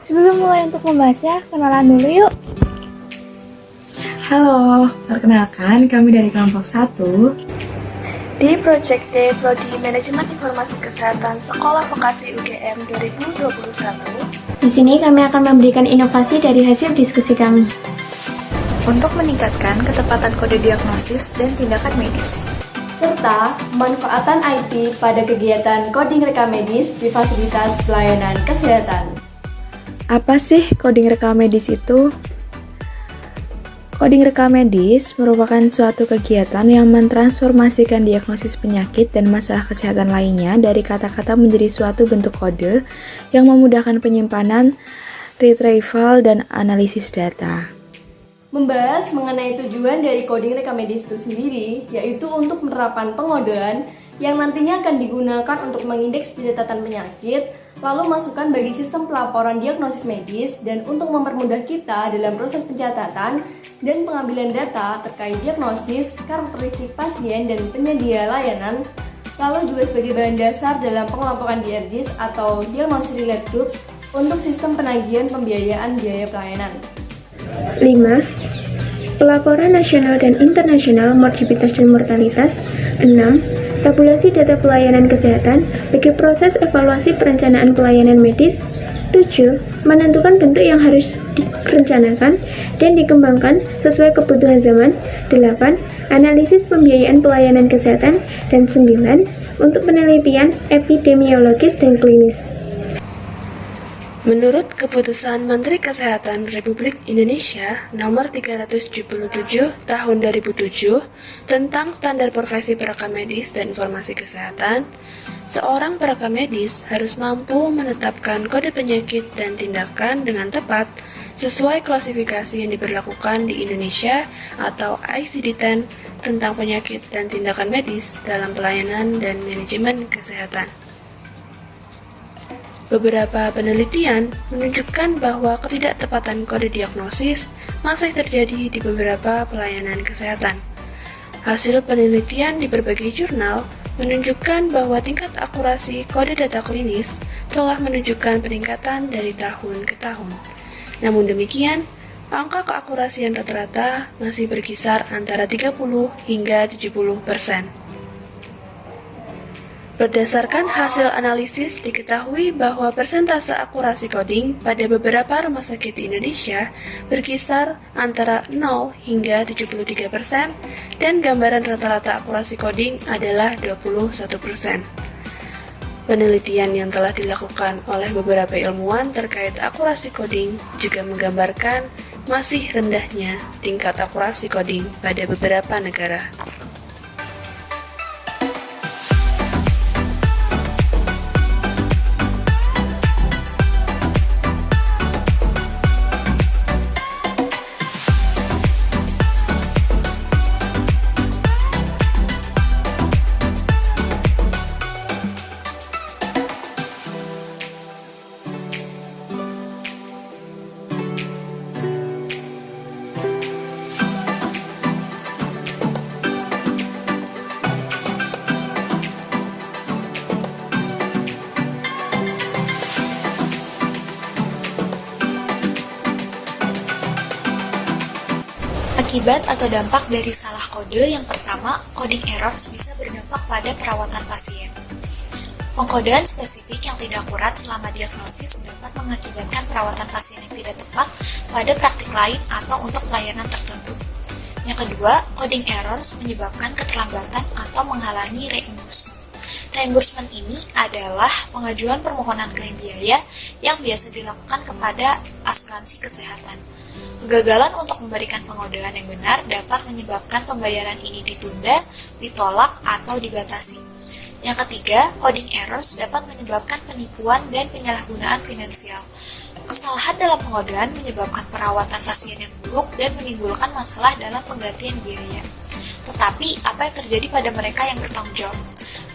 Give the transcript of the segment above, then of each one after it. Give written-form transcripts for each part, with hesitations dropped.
Sebelum mulai untuk membahasnya, kenalan dulu yuk. Halo, perkenalkan kami dari kelompok 1 Di Project D Prodi Manajemen Informasi Kesehatan Sekolah Vokasi UGM 2021. Di sini kami akan memberikan inovasi dari hasil diskusi kami. untuk meningkatkan ketepatan kode diagnosis dan tindakan medis. Serta pemanfaatan IT pada kegiatan coding rekam medis di fasilitas pelayanan kesehatan. Apa sih coding rekam medis itu? Coding rekam medis merupakan suatu kegiatan yang mentransformasikan diagnosis penyakit dan masalah kesehatan lainnya dari kata-kata menjadi suatu bentuk kode yang memudahkan penyimpanan, retrieval, dan analisis data. Membahas mengenai tujuan dari coding rekam medis itu sendiri, yaitu untuk penerapan pengodean yang nantinya akan digunakan untuk mengindeks pencatatan penyakit, lalu masukan bagi sistem pelaporan diagnosis medis, dan untuk mempermudah kita dalam proses pencatatan dan pengambilan data terkait diagnosis, karakteristik pasien, dan penyedia layanan, lalu juga sebagai bahan dasar dalam pengelompokan DRGs atau Diagnosis Related Groups untuk sistem penagihan pembiayaan biaya pelayanan. 5. Pelaporan nasional dan internasional morbiditas dan mortalitas. 6. Tabulasi data pelayanan kesehatan bagi proses evaluasi perencanaan pelayanan medis. 7. Menentukan bentuk yang harus direncanakan dan dikembangkan sesuai kebutuhan zaman. 8. Analisis pembiayaan pelayanan kesehatan. Dan 9. Untuk penelitian epidemiologis dan klinis. Menurut Keputusan Menteri Kesehatan Republik Indonesia Nomor 377 Tahun 2007 tentang Standar Profesi Perekam Medis dan Informasi Kesehatan, seorang perekam medis harus mampu menetapkan kode penyakit dan tindakan dengan tepat sesuai klasifikasi yang diberlakukan di Indonesia atau ICD-10 tentang penyakit dan tindakan medis dalam pelayanan dan manajemen kesehatan. Beberapa penelitian menunjukkan bahwa ketidaktepatan kode diagnosis masih terjadi di beberapa pelayanan kesehatan. Hasil penelitian di berbagai jurnal menunjukkan bahwa tingkat akurasi kode data klinis telah menunjukkan peningkatan dari tahun ke tahun. Namun demikian, angka keakurasian rata-rata masih berkisar antara 30 hingga 70%. Berdasarkan hasil analisis, diketahui bahwa persentase akurasi coding pada beberapa rumah sakit di Indonesia berkisar antara 0 hingga 73% dan gambaran rata-rata akurasi coding adalah 21%. Penelitian yang telah dilakukan oleh beberapa ilmuwan terkait akurasi coding juga menggambarkan masih rendahnya tingkat akurasi coding pada beberapa negara. Akibat atau dampak dari salah kode yang pertama, coding errors bisa berdampak pada perawatan pasien. Pengkodean spesifik yang tidak akurat selama diagnosis dapat mengakibatkan perawatan pasien yang tidak tepat pada praktik lain atau untuk pelayanan tertentu. Yang kedua, coding errors menyebabkan keterlambatan atau menghalangi reimbursement. Reimbursement ini adalah pengajuan permohonan klaim biaya yang biasa dilakukan kepada asuransi kesehatan. Kegagalan untuk memberikan pengodean yang benar dapat menyebabkan pembayaran ini ditunda, ditolak, atau dibatasi. Yang ketiga, coding errors dapat menyebabkan penipuan dan penyalahgunaan finansial. Kesalahan dalam pengodean menyebabkan perawatan pasien yang buruk dan menimbulkan masalah dalam penggantian biaya. Tetapi, apa yang terjadi pada mereka yang bertanggung jawab?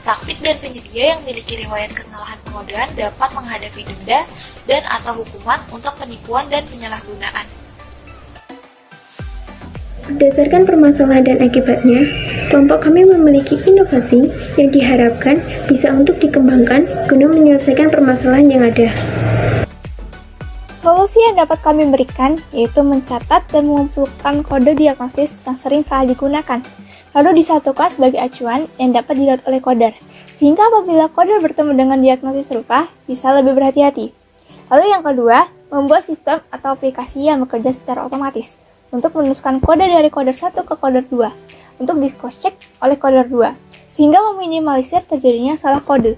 Praktik dan penyedia yang memiliki riwayat kesalahan pengodean dapat menghadapi denda dan atau hukuman untuk penipuan dan penyalahgunaan. Berdasarkan permasalahan dan akibatnya, kelompok kami memiliki inovasi yang diharapkan bisa untuk dikembangkan guna menyelesaikan permasalahan yang ada. Solusi yang dapat kami berikan yaitu mencatat dan mengumpulkan kode diagnosis yang sering salah digunakan, lalu disatukan sebagai acuan yang dapat dilihat oleh coder, sehingga apabila coder bertemu dengan diagnosis serupa, bisa lebih berhati-hati. Lalu yang kedua, membuat sistem atau aplikasi yang bekerja secara otomatis untuk meneruskan kode dari coder 1 ke coder 2 untuk di cross-check oleh coder 2, sehingga meminimalisir terjadinya salah kode.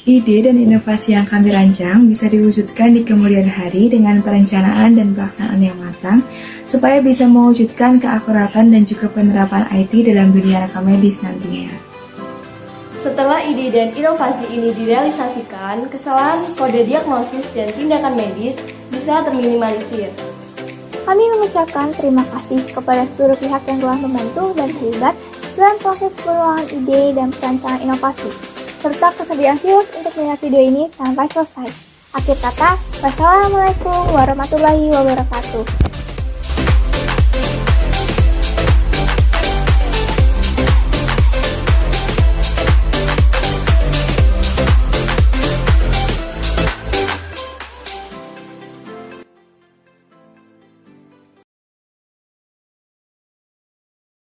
Ide dan inovasi yang kami rancang bisa diwujudkan di kemudian hari dengan perencanaan dan pelaksanaan yang matang, supaya bisa mewujudkan keakuratan dan juga penerapan IT dalam dunia rekam medis nantinya. Setelah ide dan inovasi ini direalisasikan, kesalahan kode diagnosis dan tindakan medis bisa terminimalisir. Kami mengucapkan terima kasih kepada seluruh pihak yang telah membantu dan terlibat dalam proses pengembangan ide dan perancangan inovasi, serta kesediaan viewers untuk melihat video ini sampai selesai. Akhir kata, wassalamualaikum warahmatullahi wabarakatuh.